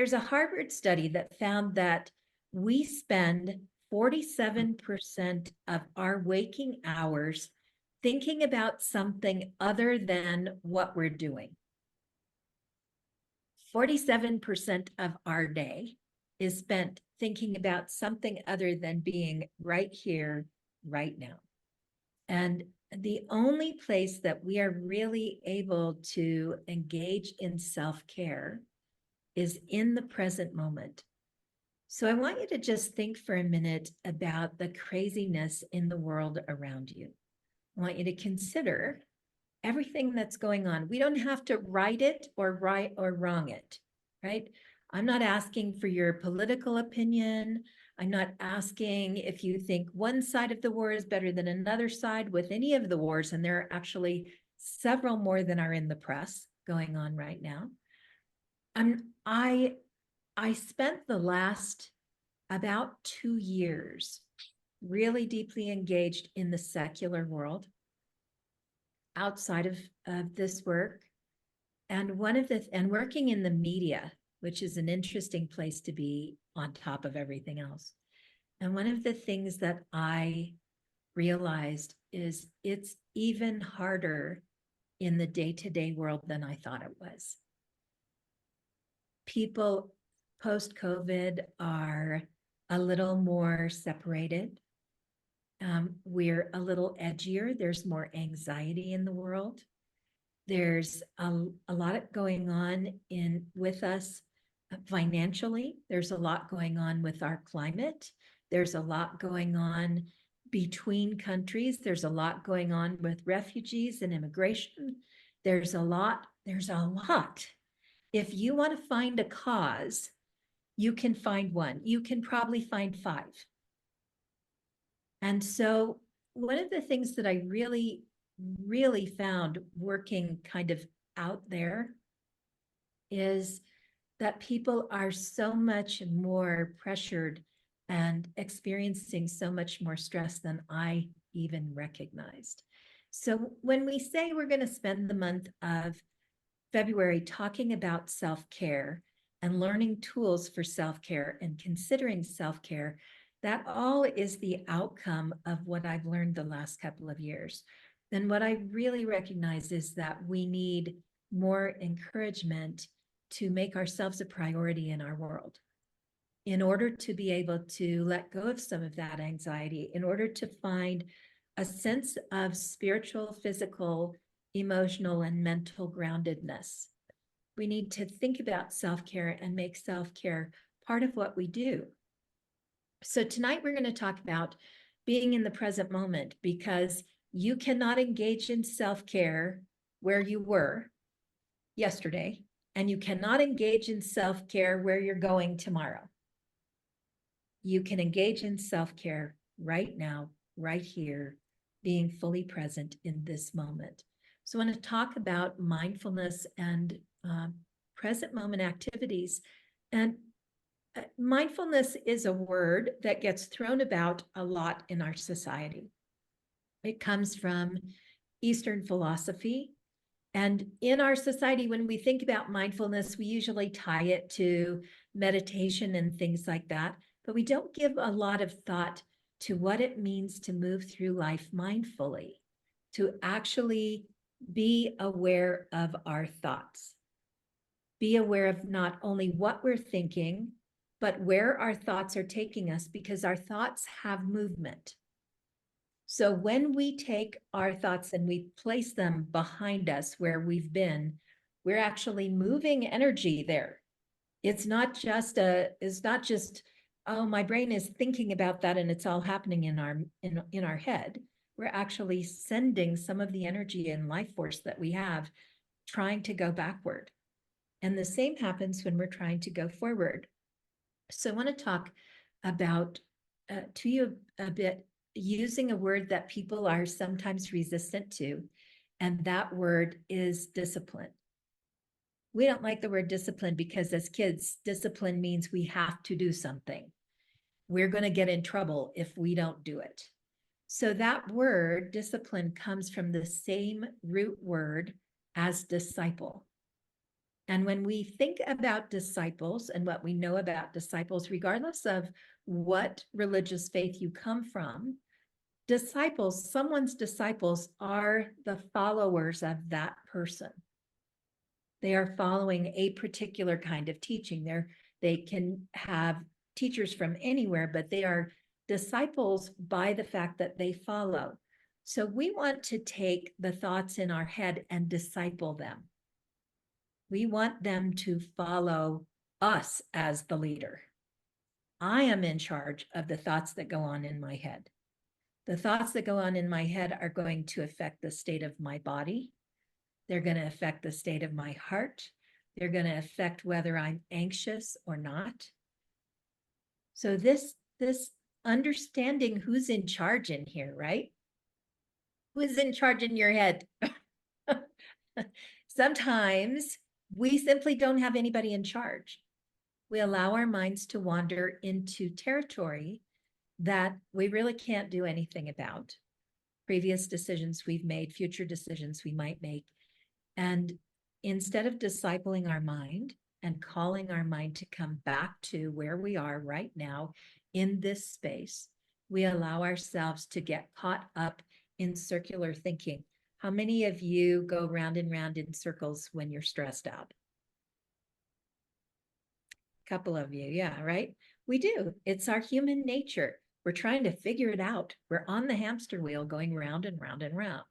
there's a Harvard study that found that we spend 47% of our waking hours thinking about something other than what we're doing. 47% of our day is spent thinking about something other than being right here, right now. And the only place that we are really able to engage in self-care is in the present moment. So I want you to just think for a minute about the craziness in the world around you. I want you to consider everything that's going on. We don't have to right it or right or wrong it, right? I'm not asking for your political opinion. I'm not asking if you think one side of the war is better than another side with any of the wars, and there are actually several more than are in the press going on right now. I spent the last about 2 years really deeply engaged in the secular world outside of this work, and working in the media, which is an interesting place to be on top of everything else. And one of the things that I realized is it's even harder in the day-to-day world than I thought it was. People post-COVID are a little more separated. We're a little edgier. There's more anxiety in the world. There's a lot going on with us financially. There's a lot going on with our climate. There's a lot going on between countries. There's a lot going on with refugees and immigration. There's a lot. If you want to find a cause, you can find one. You can probably find 5. And so one of the things that I really, really found working kind of out there is that people are so much more pressured and experiencing so much more stress than I even recognized. So when we say we're going to spend the month of February talking about self-care and learning tools for self-care and considering self-care, that all is the outcome of what I've learned the last couple of years. And what I really recognize is that we need more encouragement to make ourselves a priority in our world in order to be able to let go of some of that anxiety, in order to find a sense of spiritual, physical, emotional, and mental groundedness. We need to think about self-care and make self-care part of what we do. So tonight we're going to talk about being in the present moment, because you cannot engage in self-care where you were yesterday, and you cannot engage in self-care where you're going tomorrow. You can engage in self-care right now, right here, being fully present in this moment. So I want to talk about mindfulness and present moment activities. And mindfulness is a word that gets thrown about a lot in our society. It comes from Eastern philosophy. And in our society, when we think about mindfulness, we usually tie it to meditation and things like that, but we don't give a lot of thought to what it means to move through life mindfully, to actually be aware of our thoughts. Be aware of not only what we're thinking, but where our thoughts are taking us, because our thoughts have movement. So when we take our thoughts and we place them behind us where we've been, we're actually moving energy there. It's not just oh, my brain is thinking about that and it's all happening in our head. We're actually sending some of the energy and life force that we have trying to go backward. And the same happens when we're trying to go forward. So I want to talk about to you a bit using a word that people are sometimes resistant to, and that word is discipline. We don't like the word discipline because as kids, discipline means we have to do something. We're going to get in trouble if we don't do it. So that word, discipline, comes from the same root word as disciple. And when we think about disciples and what we know about disciples, regardless of what religious faith you come from, disciples, someone's disciples are the followers of that person. They are following a particular kind of teaching. They can have teachers from anywhere, but they are disciples by the fact that they follow. So we want to take the thoughts in our head and disciple them. We want them to follow us as the leader. I am in charge of the thoughts that go on in my head. The thoughts that go on in my head are going to affect the state of my body. They're going to affect the state of my heart. They're going to affect whether I'm anxious or not. So this understanding who's in charge in here, right? Who's in charge in your head? Sometimes we simply don't have anybody in charge. We allow our minds to wander into territory that we really can't do anything about. Previous decisions we've made, future decisions we might make. And instead of discipling our mind and calling our mind to come back to where we are right now in this space, we allow ourselves to get caught up in circular thinking. How many of you go round and round in circles when you're stressed out? A couple of you, yeah, right? We do. It's our human nature. We're trying to figure it out. We're on the hamster wheel going round and round and round.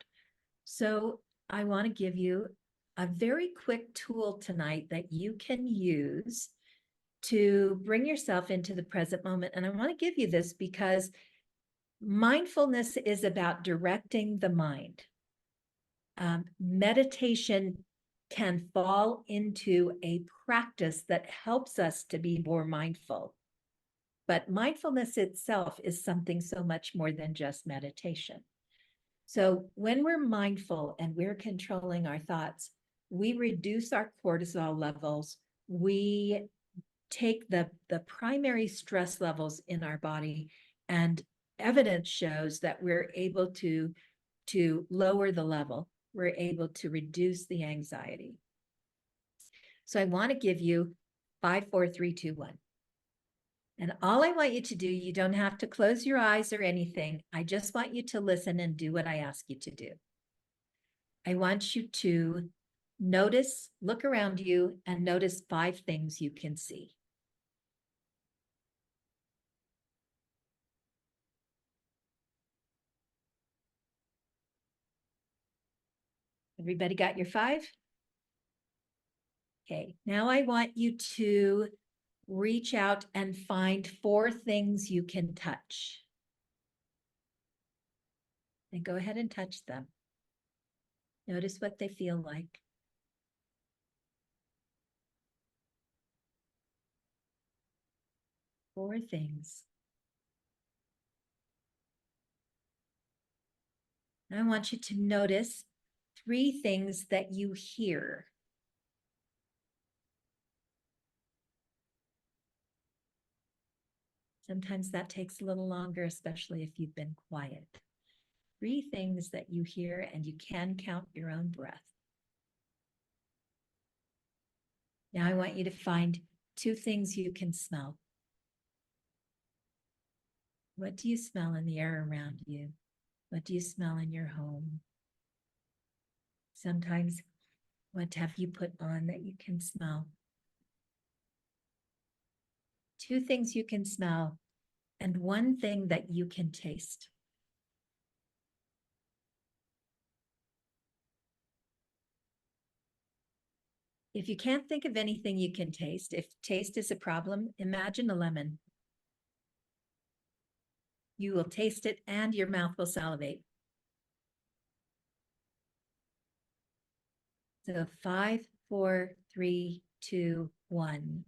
So I want to give you a very quick tool tonight that you can use to bring yourself into the present moment. And I want to give you this because mindfulness is about directing the mind. Meditation can fall into a practice that helps us to be more mindful. But mindfulness itself is something so much more than just meditation. So when we're mindful and we're controlling our thoughts, we reduce our cortisol levels. We take the primary stress levels in our body, and evidence shows that we're able to lower the level. We're able to reduce the anxiety. So I want to give you 5, 4, 3, 2, 1. And all I want you to do, you don't have to close your eyes or anything. I just want you to listen and do what I ask you to do. I want you to notice, look around you and notice 5 things you can see. Everybody got your 5? Okay, now I want you to reach out and find 4 things you can touch. And go ahead and touch them. Notice what they feel like. Four things. I want you to notice 3 things that you hear. Sometimes that takes a little longer, especially if you've been quiet. 3 things that you hear, and you can count your own breath. Now I want you to find 2 things you can smell. What do you smell in the air around you? What do you smell in your home? Sometimes, what have you put on that you can smell? 2 things you can smell, and 1 thing that you can taste. If you can't think of anything you can taste, if taste is a problem, imagine a lemon. You will taste it and your mouth will salivate. So 5, 4, 3, 2, 1.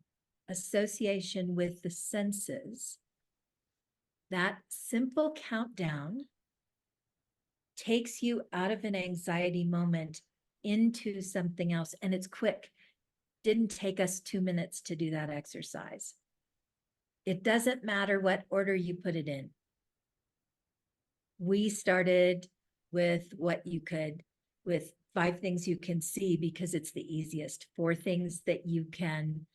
Association with the senses. That simple countdown takes you out of an anxiety moment into something else, and it's quick. Didn't take us 2 minutes to do that exercise. It doesn't matter what order you put it in. We started with what you could, with 5 things you can see because it's the easiest. 4 things that you can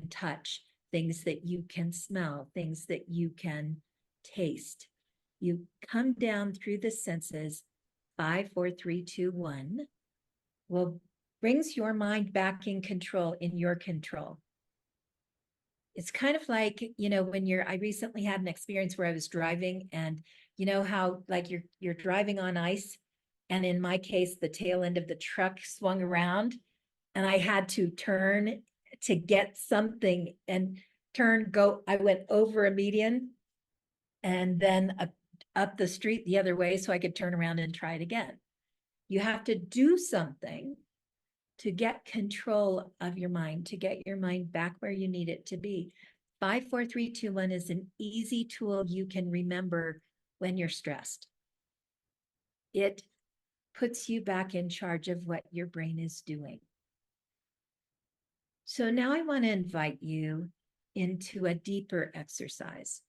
touch, things that you can smell, things that you can taste. You come down through the senses. 5, 4, 3, 2, 1 will brings your mind back in control, in your control. It's kind of like, when I recently had an experience where I was driving, and you know how like you're driving on ice, and in my case, the tail end of the truck swung around and I had to turn to get something and I went over a median and then up the street the other way so I could turn around and try it again. You have to do something to get control of your mind, to get your mind back where you need it to be. 5, 4, 3, 2, 1 is an easy tool you can remember when you're stressed. It puts you back in charge of what your brain is doing. So now I want to invite you into a deeper exercise.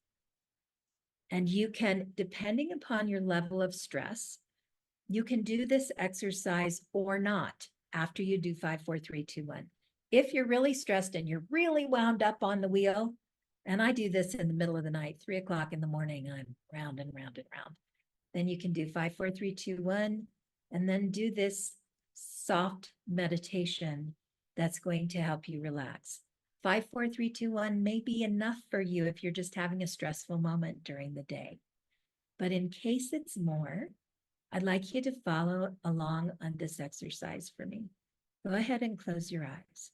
And you can, depending upon your level of stress, you can do this exercise or not after you do 5, 4, 3, 2, 1. If you're really stressed and you're really wound up on the wheel, and I do this in the middle of the night, 3 o'clock in the morning, I'm round and round and round. Then you can do 5, 4, 3, 2, 1, and then do this soft meditation that's going to help you relax. 5, 4, 3, 2, 1 may be enough for you if you're just having a stressful moment during the day. But in case it's more, I'd like you to follow along on this exercise for me. Go ahead and close your eyes.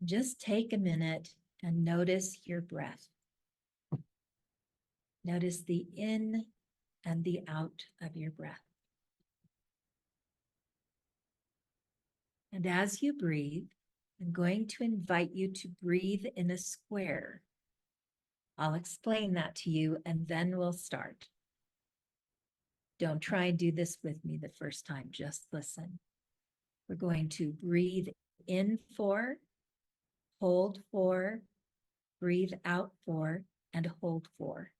Just take a minute and notice your breath. Notice the in and the out of your breath. And as you breathe, I'm going to invite you to breathe in a square. I'll explain that to you and then we'll start. Don't try and do this with me the first time, just listen. We're going to breathe in 4, hold 4, breathe out 4, and hold 4.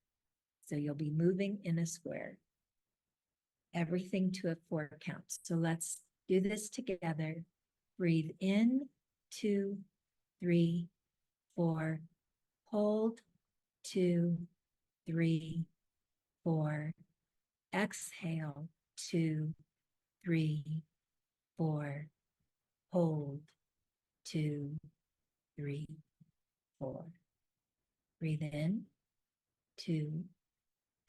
So you'll be moving in a square. Everything to a 4 count. So let's do this together. Breathe in, 2, 3, 4. Hold, 2, 3, 4. Exhale, 2, 3, 4. Hold, 2, 3, 4. Breathe in, 2,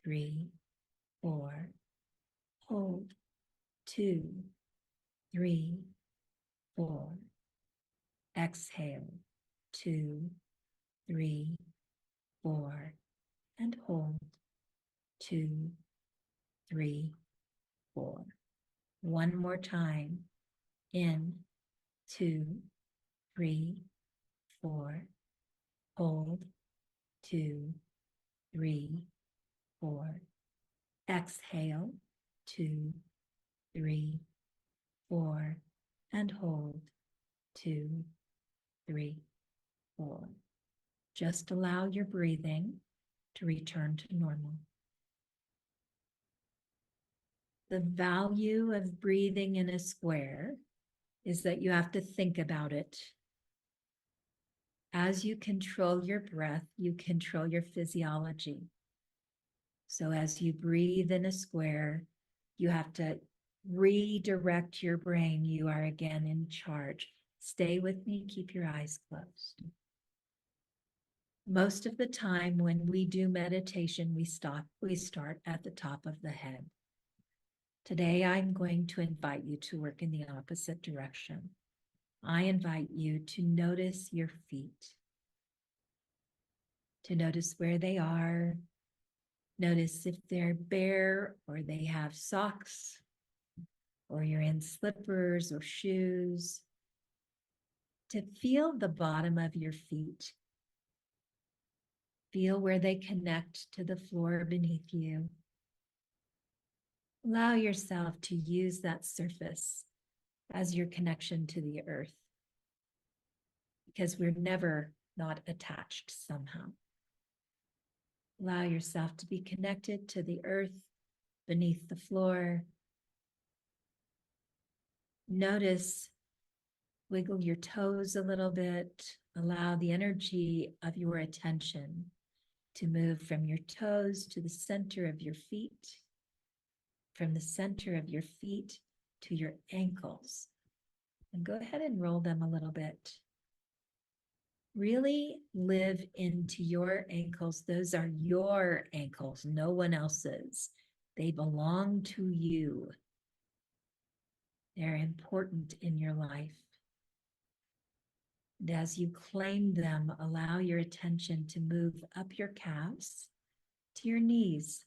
3, 4. Hold, 2, 3, 4. Exhale, 2, 3, 4. And hold, 2, 3, 4. One more time. In, 2, 3, 4. Hold, 2, 3, 4. Exhale, 2, 3, 4. And hold, 2, 3, 4. Just allow your breathing to return to normal. The value of breathing in a square is that you have to think about it. As you control your breath, you control your physiology. So as you breathe in a square, you have to redirect your brain. You are again in charge. Stay with me, keep your eyes closed. Most of the time when we do meditation, we start at the top of the head. Today, I'm going to invite you to work in the opposite direction. I invite you to notice your feet, to notice where they are. Notice if they're bare or they have socks, or you're in slippers or shoes. To feel the bottom of your feet. Feel where they connect to the floor beneath you. Allow yourself to use that surface as your connection to the earth, because we're never not attached somehow. Allow yourself to be connected to the earth, beneath the floor. Notice, wiggle your toes a little bit. Allow the energy of your attention to move from your toes to the center of your feet, from the center of your feet to your ankles. And go ahead and roll them a little bit. Really live into your ankles. Those are your ankles, no one else's. They belong to you. They're important in your life. And as you claim them, allow your attention to move up your calves to your knees.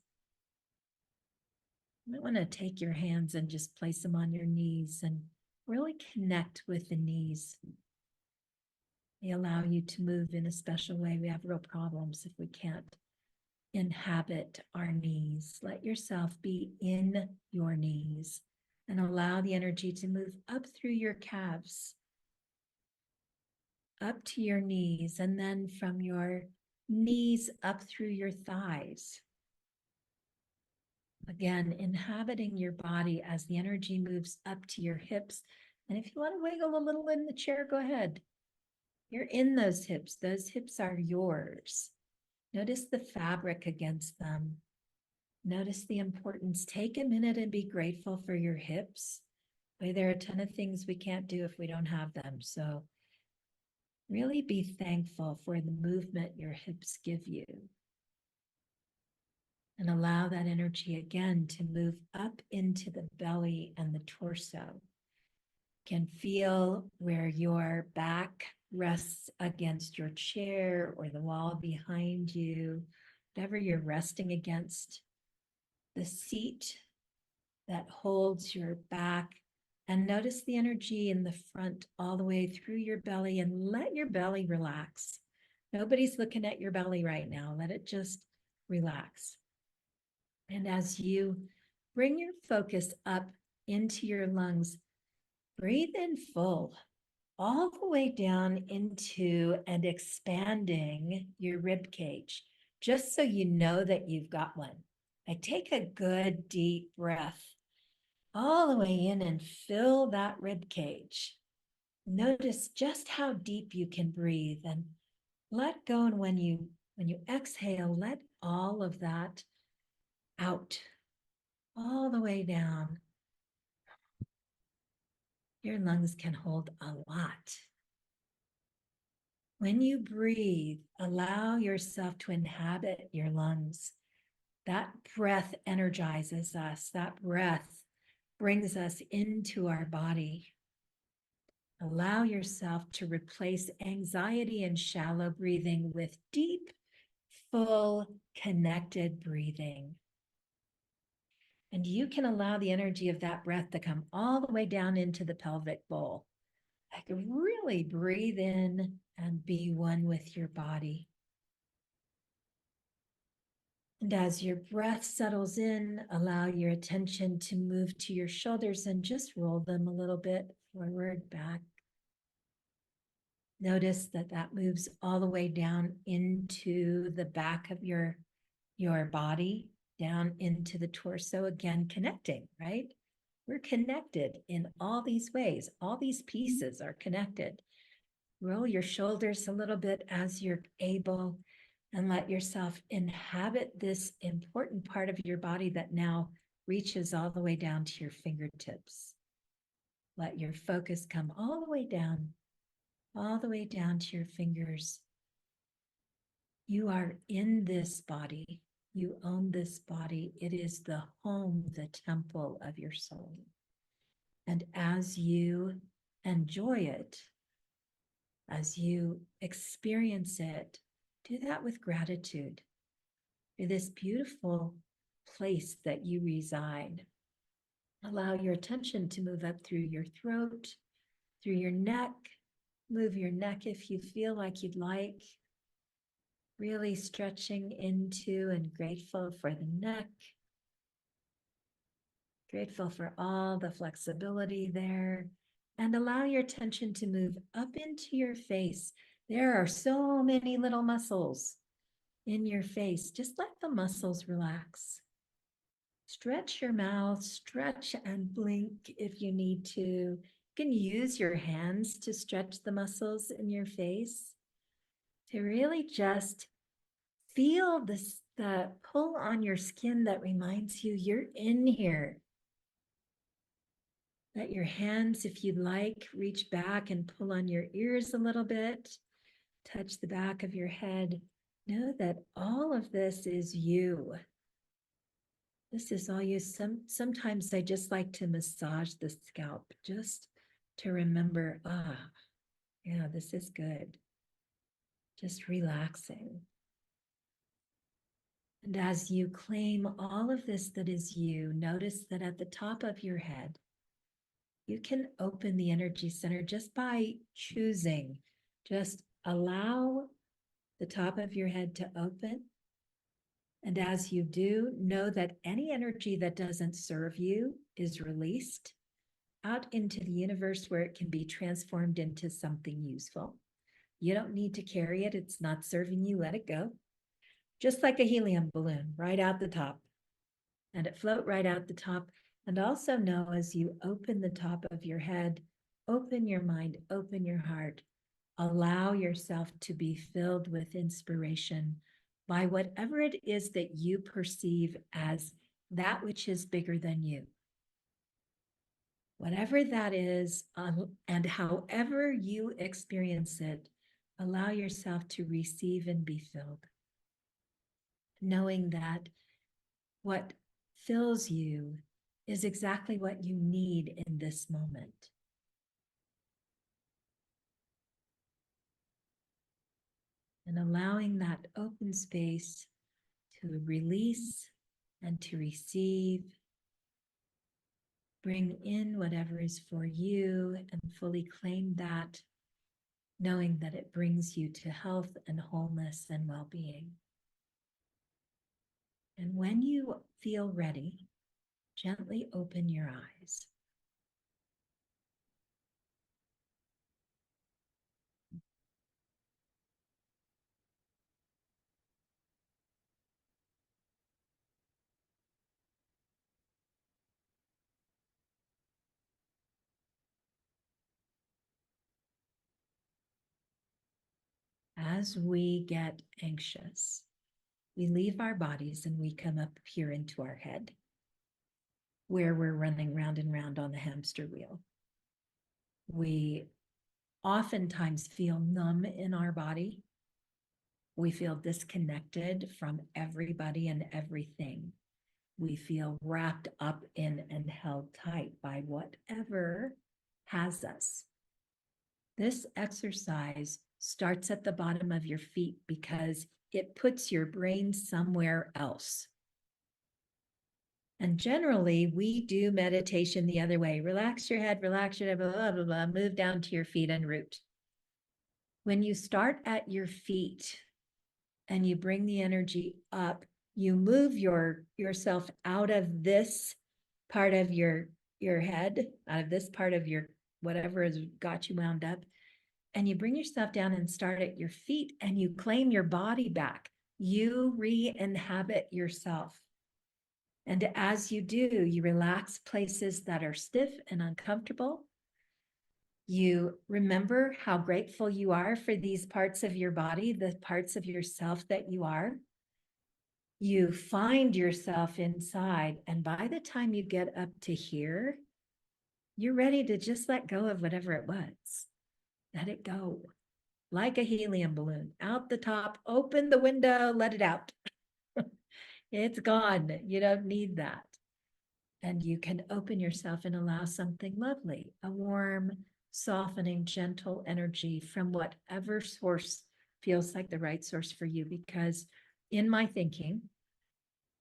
You might want to take your hands and just place them on your knees and really connect with the knees. They allow you to move in a special way. We have real problems if we can't inhabit our knees. Let yourself be in your knees and allow the energy to move up through your calves, up to your knees, and then from your knees up through your thighs. Again, inhabiting your body as the energy moves up to your hips. And if you want to wiggle a little in the chair, go ahead. You're in those hips. Those hips are yours. Notice the fabric against them. Notice the importance. Take a minute and be grateful for your hips. Boy, there are a ton of things we can't do if we don't have them. So really be thankful for the movement your hips give you. And allow that energy again to move up into the belly and the torso. You can feel where your back rests against your chair or the wall behind you, whatever you're resting against. The seat that holds your back, and notice the energy in the front all the way through your belly, and let your belly relax. Nobody's looking at your belly right now. Let it just relax. And as you bring your focus up into your lungs, breathe in full, all the way down into and expanding your rib cage, just so you know that you've got one. Take a good deep breath all the way in and fill that rib cage. Notice just how deep you can breathe and let go. And when you exhale, let all of that out, all the way down. Your lungs can hold a lot. When you breathe, allow yourself to inhabit your lungs. That breath energizes us. That breath brings us into our body. Allow yourself to replace anxiety and shallow breathing with deep, full, connected breathing. And you can allow the energy of that breath to come all the way down into the pelvic bowl. Like really breathe in and be one with your body. And as your breath settles in, allow your attention to move to your shoulders and just roll them a little bit forward, back. Notice that that moves all the way down into the back of your body, down into the torso, again, connecting, right? We're connected in all these ways. All these pieces are connected. Roll your shoulders a little bit as you're able and let yourself inhabit this important part of your body that now reaches all the way down to your fingertips. Let your focus come all the way down to your fingers. You are in this body. You own this body. It is the home, the temple of your soul. And as you enjoy it, as you experience it, do that with gratitude for this beautiful place that you reside. Allow your attention to move up through your throat, through your neck. Move your neck if you feel like you'd like. Really stretching into and grateful for the neck. Grateful for all the flexibility there. And allow your attention to move up into your face. There are so many little muscles in your face. Just let the muscles relax. Stretch your mouth, stretch and blink if you need to. You can use your hands to stretch the muscles in your face to really just feel this, the pull on your skin that reminds you you're in here. Let your hands, if you'd like, reach back and pull on your ears a little bit. Touch the back of your head. Know that all of this is you. This is all you. Sometimes I just like to massage the scalp just to remember, yeah, this is good. Just relaxing. And as you claim all of this that is you, notice that at the top of your head, you can open the energy center just by choosing. Just allow the top of your head to open. And as you do, know that any energy that doesn't serve you is released out into the universe where it can be transformed into something useful. You don't need to carry it. It's not serving you. Let it go. Just like a helium balloon, right out the top. And it float right out the top. And also know as you open the top of your head, open your mind, open your heart, allow yourself to be filled with inspiration by whatever it is that you perceive as that which is bigger than you. Whatever that is, and however you experience it, allow yourself to receive and be filled. Knowing that what fills you is exactly what you need in this moment. And allowing that open space to release and to receive. Bring in whatever is for you and fully claim that, knowing that it brings you to health and wholeness and well-being. And when you feel ready, gently open your eyes. As we get anxious, we leave our bodies and we come up here into our head, where we're running round and round on the hamster wheel. We oftentimes feel numb in our body. We feel disconnected from everybody and everything. We feel wrapped up in and held tight by whatever has us. This exercise starts at the bottom of your feet because it puts your brain somewhere else. And generally, we do meditation the other way. Relax your head, relax your head, blah, blah, blah, blah, move down to your feet and root. When you start at your feet and you bring the energy up, you move yourself out of this part of your head, out of this part of your whatever has got you wound up, and you bring yourself down and start at your feet and you claim your body back. You re-inhabit yourself. And as you do, you relax places that are stiff and uncomfortable. You remember how grateful you are for these parts of your body, the parts of yourself that you are. You find yourself inside, and by the time you get up to here, you're ready to just let go of whatever it was. Let it go. Like a helium balloon, out the top, open the window, let it out. It's gone. You don't need that. And you can open yourself and allow something lovely, a warm, softening, gentle energy from whatever source feels like the right source for you. Because in my thinking,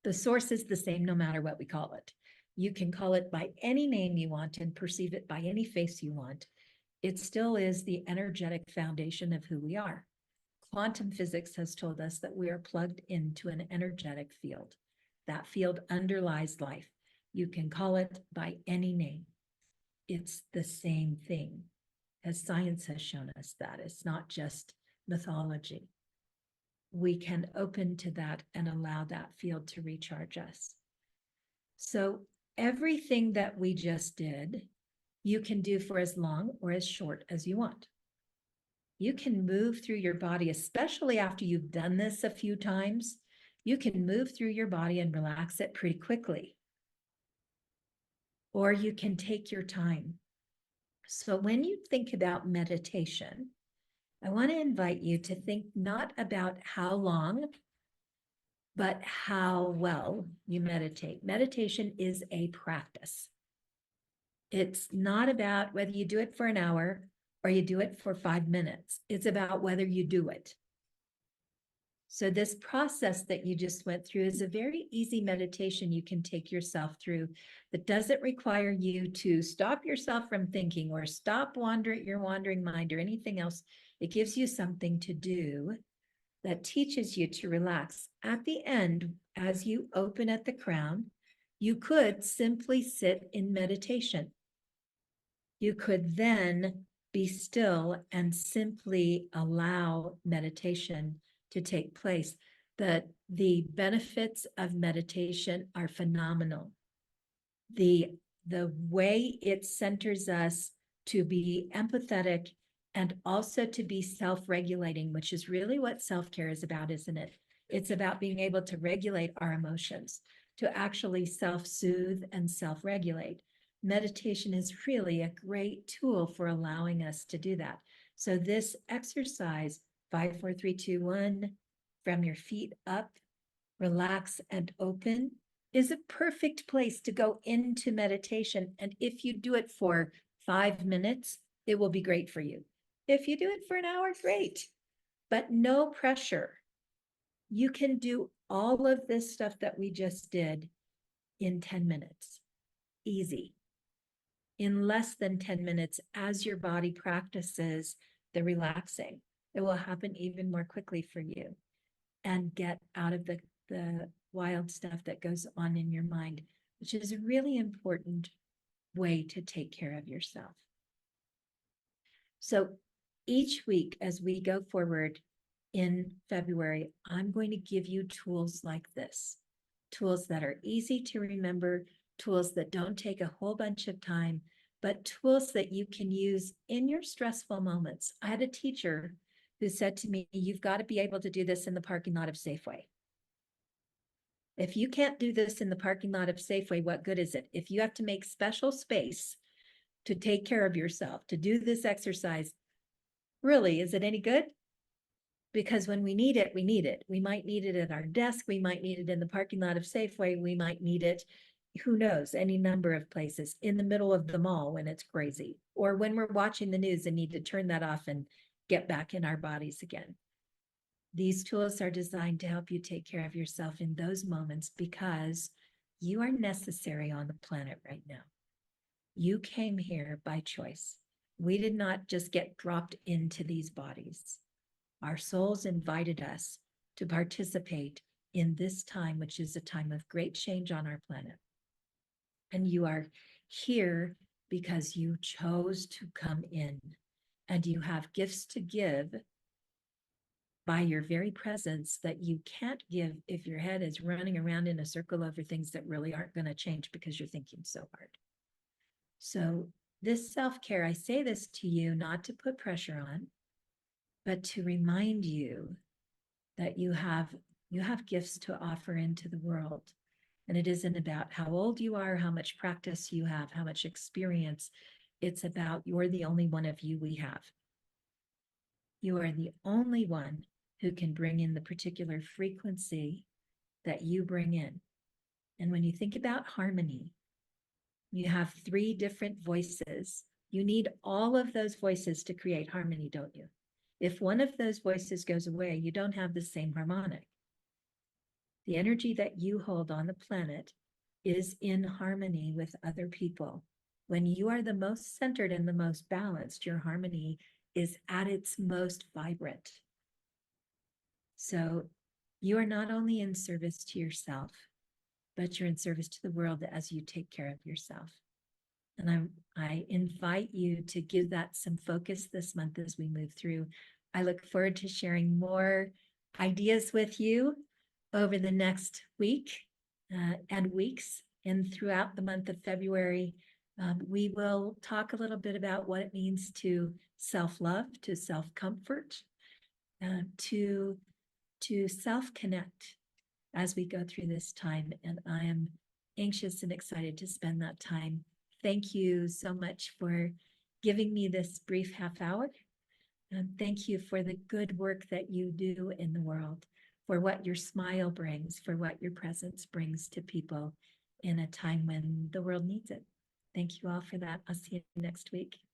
the source is the same no matter what we call it. You can call it by any name you want and perceive it by any face you want. It still is the energetic foundation of who we are. Quantum physics has told us that we are plugged into an energetic field. That field underlies life. You can call it by any name. It's the same thing, as science has shown us that. It's not just mythology. We can open to that and allow that field to recharge us. So everything that we just did, you can do for as long or as short as you want. You can move through your body, especially after you've done this a few times. You can move through your body and relax it pretty quickly. Or you can take your time. So when you think about meditation, I want to invite you to think not about how long, but how well you meditate. Meditation is a practice. It's not about whether you do it for an hour or you do it for 5 minutes. It's about whether you do it. So this process that you just went through is a very easy meditation you can take yourself through that doesn't require you to stop yourself from thinking or stop your wandering mind or anything else. It gives you something to do that teaches you to relax. At the end, as you open at the crown, you could simply sit in meditation. You could then be still and simply allow meditation to take place. The benefits of meditation are phenomenal. The way it centers us to be empathetic and also to be self-regulating, which is really what self-care is about, isn't it? It's about being able to regulate our emotions, to actually self-soothe and self-regulate. Meditation is really a great tool for allowing us to do that. So this exercise, 5, 4, 3, 2, 1, from your feet up, relax and open, is a perfect place to go into meditation. And if you do it for 5 minutes, it will be great for you. If you do it for an hour, great, but no pressure. You can do all of this stuff that we just did in 10 minutes, easy. In less than 10 minutes, as your body practices the relaxing, it will happen even more quickly for you and get out of the wild stuff that goes on in your mind, which is a really important way to take care of yourself. So each week as we go forward in February, I'm going to give you tools like this, tools that are easy to remember, tools that don't take a whole bunch of time, but tools that you can use in your stressful moments. I had a teacher who said to me, you've got to be able to do this in the parking lot of Safeway. If you can't do this in the parking lot of Safeway, what good is it? If you have to make special space to take care of yourself, to do this exercise, really, is it any good? Because when we need it, we need it. We might need it at our desk. We might need it in the parking lot of Safeway. We might need it, who knows, any number of places, in the middle of the mall when it's crazy, or when we're watching the news and need to turn that off and get back in our bodies again. These tools are designed to help you take care of yourself in those moments because you are necessary on the planet right now. You came here by choice. We did not just get dropped into these bodies. Our souls invited us to participate in this time, which is a time of great change on our planet. And you are here because you chose to come in, and you have gifts to give by your very presence that you can't give if your head is running around in a circle over things that really aren't going to change because you're thinking so hard. So this self-care, I say this to you not to put pressure on, but to remind you that you have gifts to offer into the world. And it isn't about how old you are, how much practice you have, how much experience. It's about you're the only one of you we have. You are the only one who can bring in the particular frequency that you bring in. And when you think about harmony, you have 3 different voices. You need all of those voices to create harmony, don't you? If one of those voices goes away, you don't have the same harmonic. The energy that you hold on the planet is in harmony with other people. When you are the most centered and the most balanced, your harmony is at its most vibrant. So you are not only in service to yourself, but you're in service to the world as you take care of yourself. And I invite you to give that some focus this month as we move through. I look forward to sharing more ideas with you over the next week and weeks And throughout the month of February, we will talk a little bit about what it means to self-love, to self-comfort, to self-connect as we go through this time. And I am anxious and excited to spend that time. Thank you so much for giving me this brief half hour. And thank you for the good work that you do in the world, for what your smile brings, for what your presence brings to people in a time when the world needs it. Thank you all for that. I'll see you next week.